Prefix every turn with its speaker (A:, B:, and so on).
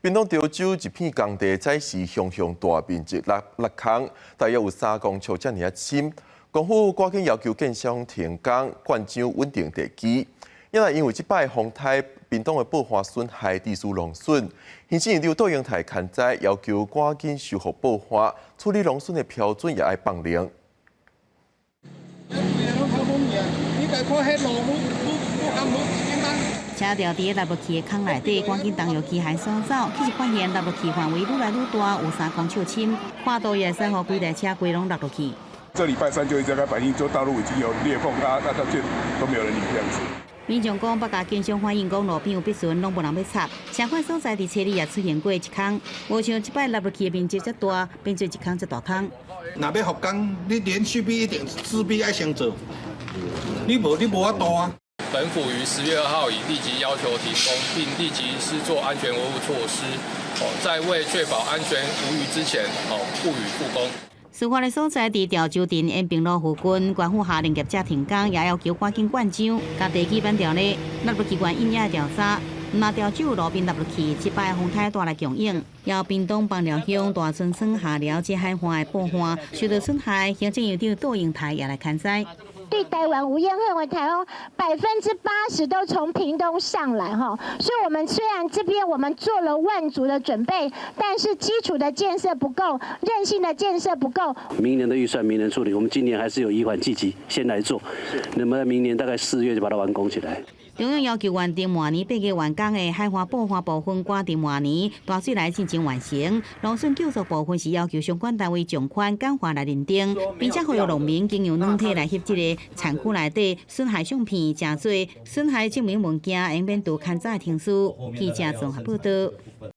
A: 屏东潮州一片工地早时熊大面积落空，大约有3公尺遮尔深。政府赶紧要求建商停工，灌浆稳定地基。因为这摆风台，屏东的爆发损害地区农损，行政院长杜英泰看在要求赶紧修复爆发，处理农损的标准也要放零。
B: 车条伫个落入去的坑内底，赶紧动用机械扫走，其实发现落入去范围愈来愈大，有3公尺深，跨度也使互规台车规拢落落去。
C: 这礼拜3就一直在反映，说道路已经有裂缝，那到现都没有人理这样子。
B: 民众讲，北家建商反映讲路边有壁笋，拢无人要插。相反所在伫车里也出现过一坑，无像即摆落入去的面积遮大，变做一坑一大坑。
D: 若要复工，你连续必一定势必要先做，你无法度啊。
E: 本府于10月2号已立即要求停工，并立即施作安全维护措施，在未确保安全无虞之前，不予复工。
B: 事发的所在伫潮州镇延平路附近，官府下令业者停工，也要求赶紧灌浆，甲地基板条例，落入去原因也调查。若潮州路边落入去，即摆风台带来强影，由屏东枋寮乡大村村下寮这海岸的爆发受到损害，行政院长杜英泰也来看灾。
F: 对台湾无烟恨为台风80%都从屏东上来哈，所以我们虽然这边我们做了万足的准备，但是基础的建设不够，韧性的建设不够。
G: 明年的预算明年处理，我们今年还是有以缓积极先来做，那么明年大概4月就把它完工起来。
B: 中央要求原定明年8月完工的海花爆发部分，赶伫明年大水来进行完成。农损救助部分是要求相关单位尽快简化来认定，并且呼吁农民经由软体来翕这个产区内底损害相片真多，损害证明物件，以免拄勘查的停事。记者综合报道。